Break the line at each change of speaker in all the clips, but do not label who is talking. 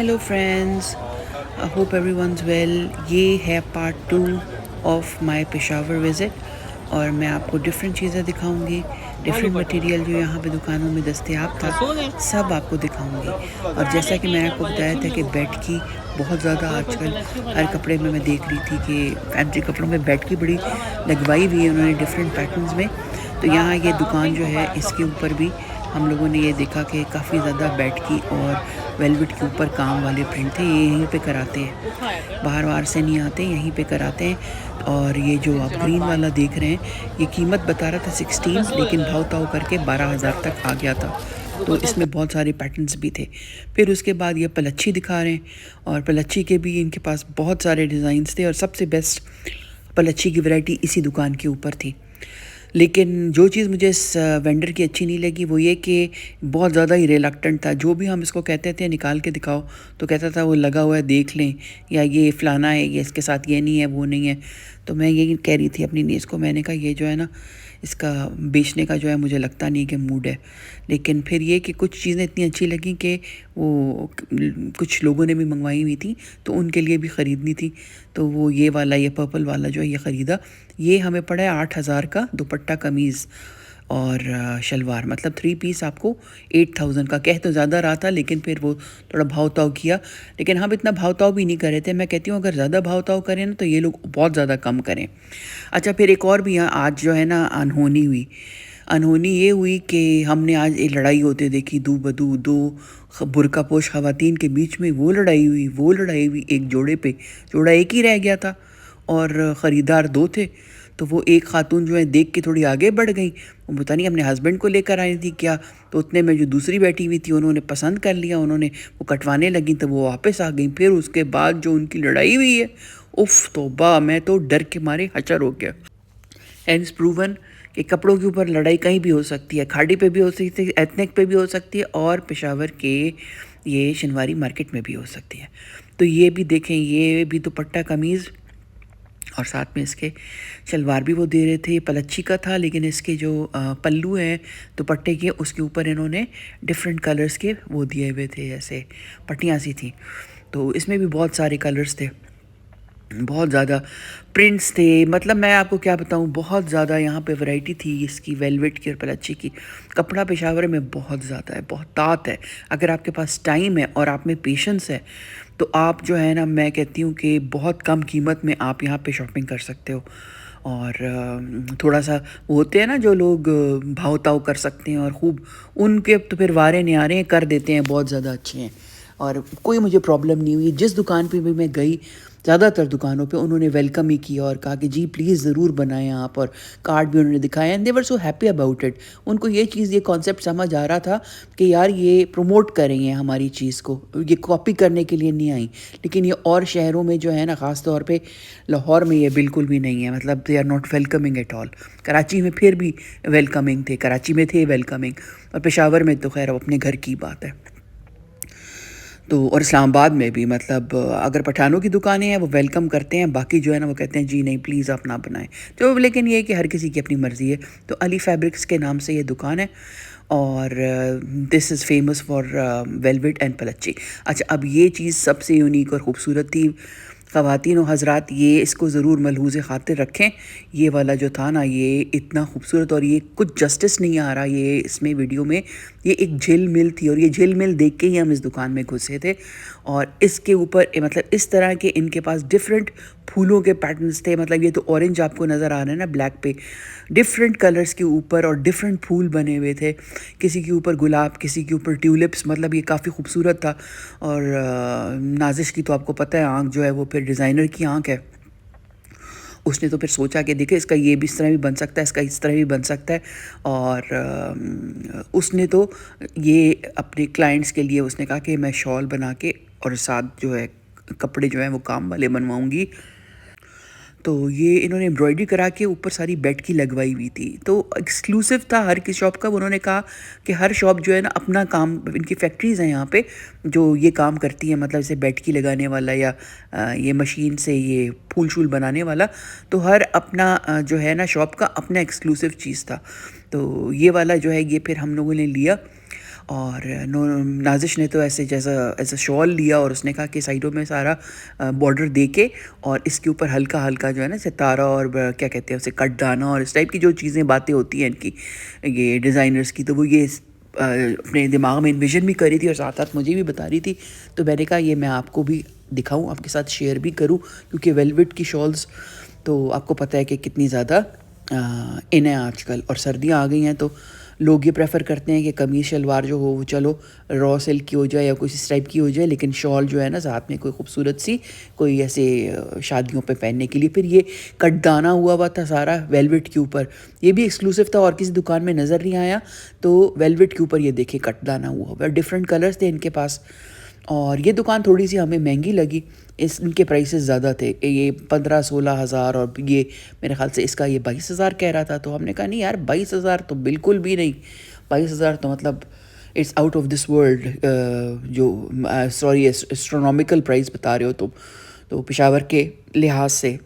Hello friends, I hope everyone's well. ये है part 2 of my Peshawar visit और मैं आपको डिफरेंट चीज़ें दिखाऊंगी। डिफरेंट मटेरियल जो यहाँ पे दुकानों में दस्तयाब था सब आपको दिखाऊंगी। और जैसा कि मैंने आपको बताया था कि बेड की बहुत ज़्यादा आजकल हर कपड़े में मैं देख रही थी कि फैंसी कपड़ों में बेड की बड़ी लगवाई हुई है उन्होंने डिफरेंट पैटर्न्स में। तो यहाँ ये दुकान जो है इसके ऊपर भी हम लोगों ने ये देखा कि काफ़ी ज़्यादा बेड की और वेलवेट के ऊपर काम वाले प्रिंट थे। ये यहीं पे कराते हैं, बाहर बाहर से नहीं आते, यहीं पे कराते हैं। और ये जो आप ग्रीन वाला देख रहे हैं ये कीमत बता रहा था 16, लेकिन भाव ताव करके 12,000 तक आ गया था। तो इसमें बहुत सारे पैटर्न्स भी थे। फिर उसके बाद ये पलच्छी दिखा रहे हैं और पलच्छी के भी इनके पास बहुत सारे डिज़ाइंस थे और सबसे बेस्ट पलच्छी की वैरायटी इसी दुकान के ऊपर थी। लेकिन जो चीज़ मुझे इस वेंडर की अच्छी नहीं लगी वो ये कि बहुत ज़्यादा ही रिलक्टेंट था। जो भी हम इसको कहते थे निकाल के दिखाओ तो कहता था वो लगा हुआ है देख लें, या ये फ़लाना है, ये इसके साथ ये नहीं है वो नहीं है। तो मैं यही कह रही थी अपनी नीस को, मैंने कहा ये जो है ना इसका बेचने का जो है मुझे लगता नहीं कि मूड है। लेकिन फिर ये कि कुछ चीज़ें इतनी अच्छी लगी कि वो कुछ लोगों ने भी मंगवाई हुई थी तो उनके लिए भी ख़रीदनी थी। तो वो ये वाला, ये पर्पल वाला जो है ये ख़रीदा। ये हमें पड़ा है 8,000 का, दुपट्टा कमीज़ और शलवार, मतलब 3 पीस आपको 8,000 का। कह तो ज़्यादा रहा था लेकिन फिर वो थोड़ा भाव ताव किया, लेकिन हम इतना भाव ताव भी नहीं कर रहे थे। मैं कहती हूँ अगर ज़्यादा भाव ताव करें ना तो ये लोग बहुत ज़्यादा कम करें। अच्छा, फिर एक और भी यहाँ आज जो है ना अनहोनी हुई। अनहोनी ये हुई कि हमने आज एक लड़ाई होते देखी, दो बदू दो बुर्का पोश ख़वातीन के बीच में। वो लड़ाई हुई एक जोड़े पे। जोड़ा एक ही रह गया था और ख़रीदार दो थे। तो वो एक खातून जो है देख के थोड़ी आगे बढ़ गई, वो पता नहीं अपने हस्बैंड को लेकर आई थी क्या। तो उतने में जो दूसरी बैठी हुई थी उन्होंने पसंद कर लिया, उन्होंने वो कटवाने लगी तो वो वापस आ गई। फिर उसके बाद जो उनकी लड़ाई हुई है, उफ़ तौबा, मैं तो डर के मारे हचर हो गया। हेंस प्रूवन कि कपड़ों के ऊपर लड़ाई कहीं भी हो सकती है, खाड़ी पे भी हो सकती है, एथनिक पे भी हो सकती है और पेशावर के ये शनवारी मार्केट में भी हो सकती है। तो ये भी देखें, ये भी दुपट्टा कमीज़ और साथ में इसके शलवार भी वो दे रहे थे। पलच्छी का था लेकिन इसके जो पल्लू हैं दुपट्टे के उसके ऊपर इन्होंने डिफरेंट कलर्स के वो दिए हुए थे, जैसे पट्टियाँ सी थी। तो इसमें भी बहुत सारे कलर्स थे, बहुत ज़्यादा प्रिंट्स थे। मतलब मैं आपको क्या बताऊँ, बहुत ज़्यादा यहाँ पे वैरायटी थी इसकी वेलवेट की और पलच्छी की। कपड़ा पेशावर में बहुत ज़्यादा है, बहुत तात है। अगर आपके पास टाइम है और आप में पेशेंस है तो आप जो है ना, मैं कहती हूँ कि बहुत कम कीमत में आप यहाँ पे शॉपिंग कर सकते हो। और थोड़ा सा वो होते हैं ना जो लोग भाव ताव कर सकते हैं और ख़ूब, उनके तो फिर वारे नहीं आ रहे हैं, कर देते हैं, बहुत ज़्यादा अच्छे हैं। और कोई मुझे प्रॉब्लम नहीं हुई। जिस दुकान पे भी मैं गई, ज़्यादातर दुकानों पे उन्होंने वेलकम ही किया और कहा कि जी प्लीज़ ज़रूर बनाएं आप, और कार्ड भी उन्होंने दिखाया and they were so happy about it. उनको ये चीज़, ये कॉन्सेप्ट समझ आ रहा था कि यार ये प्रमोट करेंगे हमारी चीज़ को, ये कॉपी करने के लिए नहीं आई। लेकिन ये और शहरों में जो है ना, ख़ास तौर पे लाहौर में ये बिल्कुल भी नहीं है, मतलब they are not welcoming at all. Karachi में फिर भी वेलकमिंग थे, कराची में थे वेलकमिंग, और पेशावर में तो खैर अपने घर की बात है। तो और इस्लामाबाद में भी, मतलब अगर पठानों की दुकानें हैं वो वेलकम करते हैं, बाकी जो है ना वो कहते हैं जी नहीं प्लीज़ आप ना बनाएं। तो लेकिन ये है कि हर किसी की अपनी मर्ज़ी है। तो अली फैब्रिक्स के नाम से ये दुकान है और this is famous for velvet and पलच्छी। अच्छा, अब ये चीज़ सबसे यूनिक और ख़ूबसूरत थी। ख़वातीन और हज़रात ये इसको ज़रूर मलहूज़ ख़ातिर रखें। ये वाला जो था ना, ये इतना खूबसूरत, और ये कुछ जस्टिस नहीं आ रहा ये इसमें वीडियो में। ये एक झिल मिल थी और ये झिल मिल देख के ही हम इस दुकान में घुसे थे। और इसके ऊपर मतलब इस तरह के इनके पास डिफरेंट फूलों के पैटर्न्स थे। मतलब ये तो ऑरेंज आपको नज़र आ रहा है ना ब्लैक पे, डिफरेंट कलर्स के ऊपर और डिफरेंट फूल बने हुए थे। किसी के ऊपर गुलाब, किसी के ऊपर ट्यूलिप्स, मतलब ये काफ़ी खूबसूरत था। और नाजिश की तो आपको पता है आँख जो है वो फिर डिज़ाइनर की आँख है। उसने तो फिर सोचा कि देखिए इसका ये भी इस तरह भी बन सकता है, इसका इस तरह भी बन सकता है। और उसने तो ये अपने क्लाइंट्स के लिए उसने कहा कि मैं शॉल बना के और साथ जो है कपड़े जो हैं वो काम वाले बनवाऊँगी। तो ये इन्होंने एम्ब्रॉयडरी करा के ऊपर सारी बेड की लगवाई हुई थी। तो एक्सक्लूसिव था हर किसी शॉप का। उन्होंने कहा कि हर शॉप जो है ना अपना काम, इनकी फैक्ट्रीज़ हैं यहाँ पे जो ये काम करती हैं, मतलब जैसे बेड की लगाने वाला या ये मशीन से ये फूल शूल बनाने वाला। तो हर अपना जो है ना शॉप का अपना एक्सक्लूसिव चीज़ था। तो ये वाला जो है ये फिर हम लोगों ने लिया और नाजिश ने तो ऐसे जैसा ऐसा शॉल लिया और उसने कहा कि साइडों में सारा बॉर्डर दे के और इसके ऊपर हल्का हल्का जो है ना सितारा और क्या कहते हैं उसे कटदाना और इस टाइप की जो चीज़ें बातें होती हैं इनकी ये डिज़ाइनर्स की, तो वो ये अपने दिमाग में इन्विजन भी करी थी और साथ साथ मुझे भी बता रही थी। तो मैंने कहा ये मैं आपको भी दिखाऊं, आपके साथ शेयर भी करूं, क्योंकि वेलवेट की शॉल्स तो आपको पता है कि कितनी ज़्यादा इन है आजकल, और सर्दियां आ गई हैं तो लोग ये प्रेफर करते हैं कि कमीज शलवार जो हो वो चलो रॉ सिल्क की हो जाए या कुछ इस टाइप की हो जाए, लेकिन शॉल जो है ना साथ में कोई खूबसूरत सी कोई ऐसे शादियों पे पहनने के लिए। फिर ये कटदाना हुआ था सारा वेलवेट के ऊपर, ये भी एक्सक्लूसिव था और किसी दुकान में नज़र नहीं आया। तो वेलवेट के ऊपर ये देखे कटदाना हुआ डिफरेंट कलर्स थे इनके पास। और ये दुकान थोड़ी सी हमें महंगी लगी, इनके प्राइसेस ज़्यादा थे, ये 15-16 हज़ार और ये मेरे ख्याल से इसका ये 22,000 कह रहा था। तो हमने कहा नहीं यार 22,000 तो बिल्कुल भी नहीं, 22,000 तो मतलब it's out of this world, जो सॉरी एस्ट्रोनॉमिकल प्राइस बता रहे हो तुम, तो पेशावर के लिहाज से।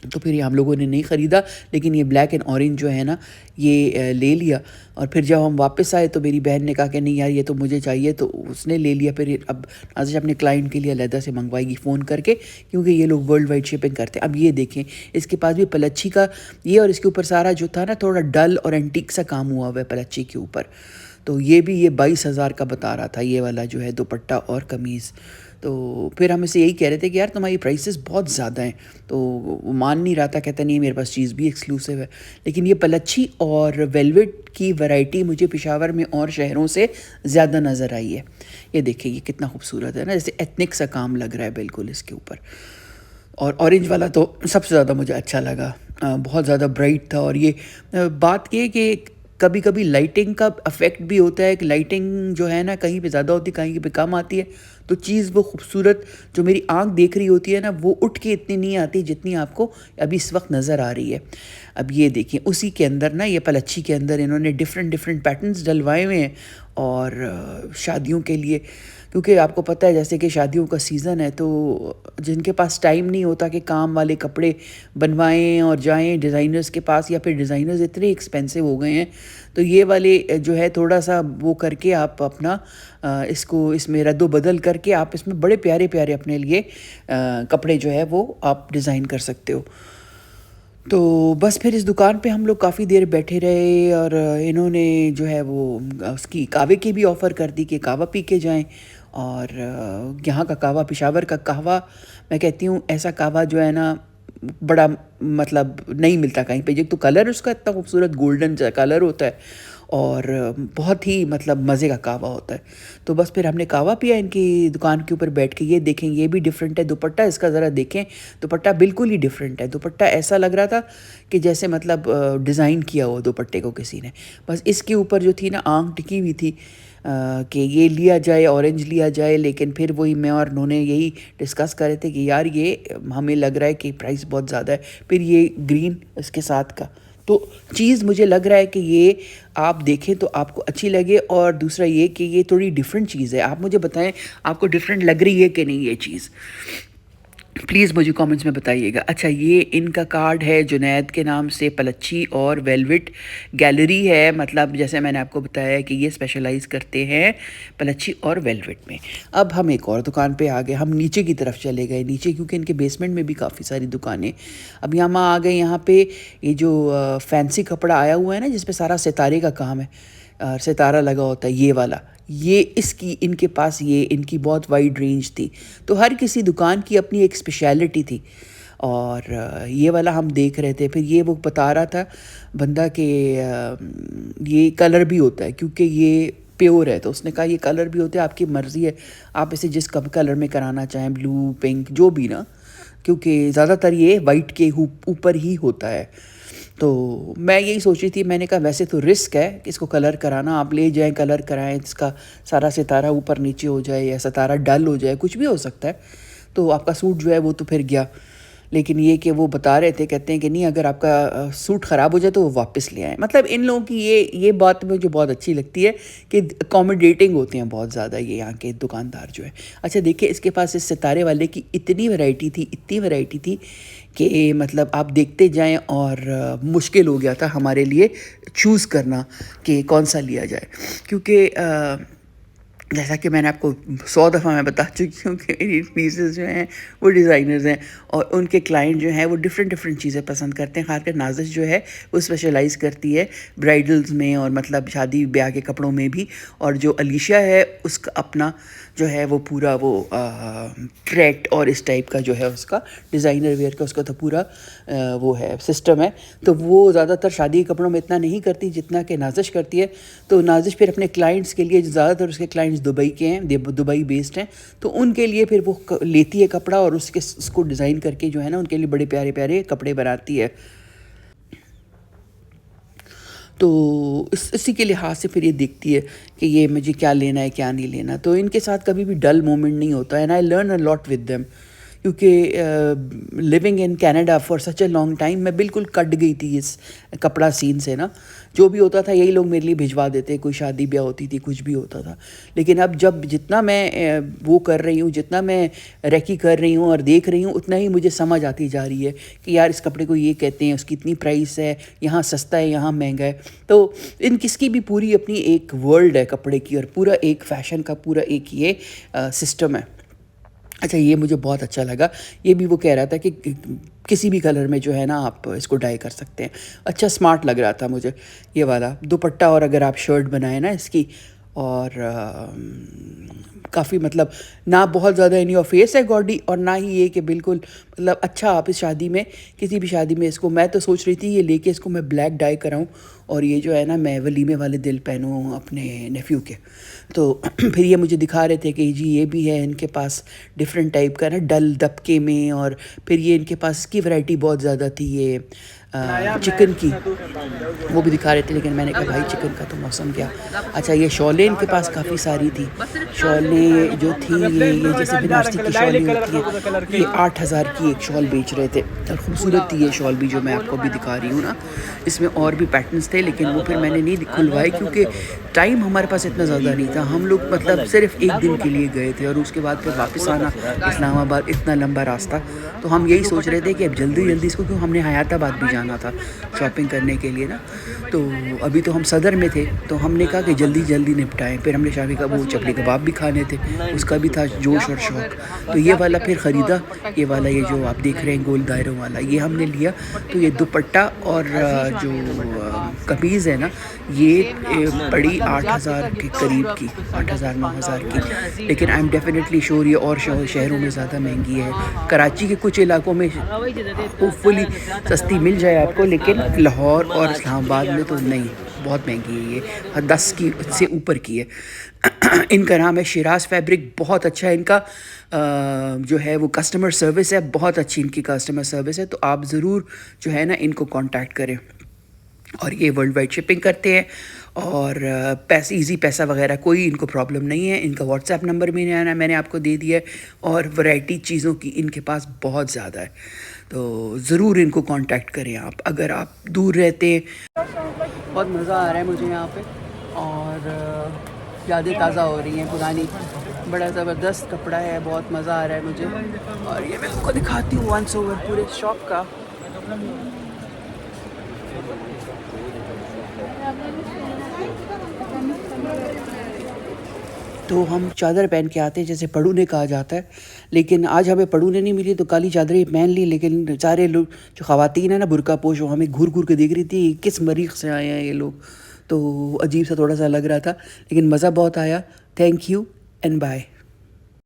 तो फिर ये हम लोगों ने नहीं ख़रीदा, लेकिन ये ब्लैक एंड ऑरेंज जो है ना ये ले लिया। और फिर जब हम वापस आए तो मेरी बहन ने कहा कि नहीं यार ये तो मुझे चाहिए, तो उसने ले लिया। फिर अब नाज़िश अपने क्लाइंट के लिए अलहदा से मंगवाएगी फ़ोन करके, क्योंकि ये लोग वर्ल्ड वाइड शिपिंग करते हैं। अब ये देखें इसके पास भी पलच्छी का ये, और इसके ऊपर सारा जो था ना थोड़ा डल और एंटीक सा काम हुआ हुआ है पलच्छी के ऊपर। तो ये भी ये 22,000 का बता रहा था ये वाला जो है दुपट्टा और कमीज़। तो फिर हम इसे यही कह रहे थे कि यार तुम्हारी प्राइसेस बहुत ज़्यादा हैं, तो वो मान नहीं रहा था, कहता नहीं मेरे पास चीज़ भी एक्सक्लूसिव है। लेकिन ये पलच्छी और वेलवेट की वैरायटी मुझे पेशावर में और शहरों से ज़्यादा नज़र आई है। ये देखिए ये कितना खूबसूरत है ना, जैसे एथनिक सा काम लग रहा है बिल्कुल इसके ऊपर। और ऑरेंज वाला तो सबसे ज़्यादा मुझे अच्छा लगा, बहुत ज़्यादा ब्राइट था। और ये बात ये कि कभी कभी लाइटिंग का अफेक्ट भी होता है कि लाइटिंग जो है ना कहीं पे ज़्यादा होती है कहीं पे कम आती है, तो चीज़ वो खूबसूरत जो मेरी आंख देख रही होती है ना वो उठ के इतनी नहीं आती जितनी आपको अभी इस वक्त नज़र आ रही है। अब ये देखिए उसी के अंदर ना ये पलच्छी के अंदर इन्होंने डिफरेंट डिफरेंट पैटर्न्स डलवाए हुए हैं, और शादियों के लिए, क्योंकि आपको पता है जैसे कि शादियों का सीज़न है, तो जिनके पास टाइम नहीं होता कि काम वाले कपड़े बनवाएं और जाएं डिज़ाइनर्स के पास, या फिर डिज़ाइनर्स इतने एक्सपेंसिव हो गए हैं, तो ये वाले जो है थोड़ा सा वो करके आप अपना इसको इसमें रद्दो बदल करके आप इसमें बड़े प्यारे प्यारे अपने लिए कपड़े जो है वो आप डिज़ाइन कर सकते हो। तो बस फिर इस दुकान पे हम लोग काफ़ी देर बैठे रहे, और इन्होंने जो है वो उसकी कहवे की भी ऑफ़र कर दी कि कहवा पी के जाएं। और यहाँ का कहवा, पेशावर का कहवा, मैं कहती हूँ ऐसा कहवा जो है ना बड़ा मतलब नहीं मिलता कहीं पे। एक तो कलर उसका इतना खूबसूरत गोल्डन कलर होता है, और बहुत ही मतलब मज़े का कहवा होता है। तो बस फिर हमने कहवा पिया इनकी दुकान के ऊपर बैठ के। ये देखें ये भी डिफरेंट है दुपट्टा, इसका ज़रा देखें, दुपट्टा बिल्कुल ही डिफरेंट है। दुपट्टा ऐसा लग रहा था कि जैसे मतलब डिज़ाइन किया हो दुपट्टे को किसी ने। बस इसके ऊपर जो थी ना आंख टिकी हुई थी कि ये लिया जाए, ऑरेंज लिया जाए, लेकिन फिर वही मैं और उन्होंने यही डिस्कस कर रहे थे कि यार ये हमें लग रहा है कि प्राइस बहुत ज़्यादा है। फिर ये ग्रीन इसके साथ का, तो चीज़ मुझे लग रहा है कि ये आप देखें तो आपको अच्छी लगे। और दूसरा ये कि ये थोड़ी डिफरेंट चीज़ है, आप मुझे बताएं आपको डिफरेंट लग रही है कि नहीं ये चीज़, प्लीज़ मुझे कमेंट्स में बताइएगा। अच्छा ये इनका कार्ड है जुनैद के नाम से, पलच्छी और वेलवेट गैलरी है, मतलब जैसे मैंने आपको बताया कि ये स्पेशलाइज़ करते हैं पलच्छी और वेलवेट में। अब हम एक और दुकान पे आ गए, हम नीचे की तरफ चले गए नीचे, क्योंकि इनके बेसमेंट में भी काफ़ी सारी दुकानें। अब यहाँ आ गए, यहाँ पे ये जो फैंसी कपड़ा आया हुआ है ना जिसपे सारा सितारे का काम है, सितारा लगा होता है, ये वाला, ये इसकी इनके पास ये इनकी बहुत वाइड रेंज थी। तो हर किसी दुकान की अपनी एक स्पेशलिटी थी, और ये वाला हम देख रहे थे। फिर ये वो बता रहा था बंदा कि ये कलर भी होता है क्योंकि ये प्योर है, तो उसने कहा ये कलर भी होते हैं, आपकी मर्ज़ी है आप इसे जिस कलर में कराना चाहें, ब्लू पिंक जो भी ना, क्योंकि ज़्यादातर ये वाइट के ऊपर ही होता है। तो मैं यही सोच रही थी, मैंने कहा वैसे तो रिस्क है कि इसको कलर कराना, आप ले जाएं कलर कराएं, इसका सारा सितारा ऊपर नीचे हो जाए या सितारा डल हो जाए, कुछ भी हो सकता है, तो आपका सूट जो है वो तो फिर गया। लेकिन ये कि वो बता रहे थे, कहते हैं कि नहीं, अगर आपका सूट ख़राब हो जाए तो वो वापस ले आएँ। मतलब इन लोगों की ये बात मुझे बहुत अच्छी लगती है कि अकोमोडेटिंग होते हैं बहुत ज़्यादा ये यहाँ के दुकानदार जो है। अच्छा देखिए, इसके पास इस सितारे वाले की इतनी वैरायटी थी, इतनी वैरायटी थी कि मतलब आप देखते जाएं और मुश्किल हो गया था हमारे लिए चूज़ करना कि कौन सा लिया जाए, क्योंकि जैसा कि मैंने आपको 100 दफ़ा मैं बता चुकी हूँ कि मेरी पीसेस जो हैं वो डिज़ाइनर्स हैं और उनके क्लाइंट जो हैं वो डिफरेंट चीज़ें पसंद करते हैं। ख़ासकर नाज़िश जो है वो स्पेशलाइज़ करती है ब्राइडल्स में और मतलब शादी ब्याह के कपड़ों में भी। और जो अलीशा है उसका अपना जो है वो पूरा वो ट्रैक्ट और इस टाइप का जो है उसका डिज़ाइनर वेयर का उसका तो पूरा वो है सिस्टम है। तो वो ज़्यादातर शादी के कपड़ों में इतना नहीं करती जितना कि नाज़िश करती है। तो नाज़िश फिर अपने क्लाइंट्स के लिए, ज़्यादातर उसके क्लाइंट्स दुबई के हैं, दुबई बेस्ड हैं, तो उनके लिए फिर वो लेती है कपड़ा और उसको डिज़ाइन करके जो है ना उनके लिए बड़े प्यारे प्यारे कपड़े बनाती है। तो इसी के लिहाज से फिर ये देखती है कि ये मुझे क्या लेना है क्या नहीं लेना। तो इनके साथ कभी भी डल मोमेंट नहीं होता। And I learn a lot with them, क्योंकि living in Canada for such a long time मैं बिल्कुल कट गई थी इस कपड़ा सीन से ना। जो भी होता था यही लोग मेरे लिए भिजवा देते, कोई शादी ब्याह होती थी, कुछ भी होता था। लेकिन अब जब जितना मैं वो कर रही हूँ, जितना मैं रेकी कर रही हूँ और देख रही हूँ, उतना ही मुझे समझ आती जा रही है कि यार इस कपड़े को ये कहते हैं, उसकी इतनी प्राइस है, यहाँ सस्ता है, यहाँ महंगा है। तो इन किसकी भी पूरी अपनी एक वर्ल्ड है कपड़े की और पूरा एक फ़ैशन का पूरा एक ये सिस्टम है। अच्छा ये मुझे बहुत अच्छा लगा। ये भी वो कह रहा था कि किसी भी कलर में जो है ना आप इसको डाई कर सकते हैं। अच्छा स्मार्ट लग रहा था मुझे ये वाला दुपट्टा, और अगर आप शर्ट बनाए ना इसकी, और काफ़ी मतलब ना बहुत ज़्यादा इन योर फेस है गॉडी, और ना ही ये कि बिल्कुल मतलब अच्छा आप इस शादी में, किसी भी शादी में इसको, मैं तो सोच रही थी ये लेके इसको मैं ब्लैक डाई कराऊं और ये जो है ना मैं वलीमे वाले दिल पहनूं अपने नेफ्यू के। तो फिर ये मुझे दिखा रहे थे कि जी ये भी है इनके पास डिफरेंट टाइप का ना डल दबके में, और फिर ये इनके पास की वैरायटी बहुत ज़्यादा थी ये चिकन की, वो भी दिखा रहे थे। लेकिन मैंने कहा भाई चिकन का तो मौसम क्या। अच्छा ये शॉलें इनके पास काफ़ी सारी थी। शॉलें जो थी ये जैसे बनारसी की शॉलें होती है, ये 8,000 की एक शॉल बेच रहे थे और ख़ूबसूरत थी ये शॉल भी जो मैं आपको अभी दिखा रही हूँ ना। इसमें और भी पैटर्न्स थे लेकिन वो फिर मैंने नहीं खुलवाए क्योंकि टाइम हमारे पास इतना ज़्यादा नहीं था। हम लोग मतलब सिर्फ एक दिन के लिए गए थे और उसके बाद फिर वापस आना इस्लामाबाद, इतना लंबा रास्ता। तो हम यही सोच रहे थे कि अब जल्दी जल्दी इसको, क्यों हमने हयाताबाद भी जाना था शॉपिंग करने के लिए ना। तो अभी तो हम सदर में थे तो हमने कहा कि जल्दी जल्दी निपटाएं। फिर हमने शामी का वो चपली कबाब भी खाने थे, उसका भी था जोश और शौक़। तो ये वाला फिर ख़रीदा, ये वाला ये जो आप देख रहे हैं गोल दायरों वाला ये हमने लिया। तो ये दुपट्टा और जो कमीज़ है ना ये पड़ी 8,000 के करीब की, 8,000 9,000 की। लेकिन आई एम डेफिनेटली श्योर ये और शहरों में ज़्यादा महंगी है। कराची के कुछ इलाकों में होपफुली सस्ती मिल जाए आपको, लेकिन लाहौर और इस्लामाबाद में तो नहीं, बहुत महंगी है ये, 10 की से ऊपर की है। इनका नाम है शिराज फैब्रिक, बहुत अच्छा है इनका जो है वो कस्टमर सर्विस है, बहुत अच्छी इनकी कस्टमर सर्विस है। तो आप ज़रूर जो है ना इनको कांटेक्ट करें। और ये वर्ल्ड वाइड शिपिंग करते हैं और पैसे इजी पैसा वगैरह कोई इनको प्रॉब्लम नहीं है। इनका व्हाट्सएप नंबर भी मैंने आपको दे दिया है और वैरायटी चीज़ों की इनके पास बहुत ज़्यादा है। तो ज़रूर इनको कांटेक्ट करें आप अगर आप दूर रहते हैं। बहुत मज़ा आ रहा है मुझे यहाँ पे और यादें ताज़ा हो रही हैं पुरानी। बड़ा ज़बरदस्त कपड़ा है, बहुत मज़ा आ रहा है मुझे। और ये मैं आपको दिखाती हूँ वंस ओवर पूरे शॉप का। तो हम चादर पहन के आते हैं जैसे पढ़ूने कहा जाता है, लेकिन आज हमें पढ़ूने नहीं मिली तो काली चादरें पहन ली। लेकिन सारे लोग जो ख़वातीन है ना बुर्का पोश, वो हमें घूर घूर के देख रही थी किस मरीख से आए हैं ये लोग। तो अजीब सा थोड़ा सा लग रहा था लेकिन मज़ा बहुत आया। Thank you and bye.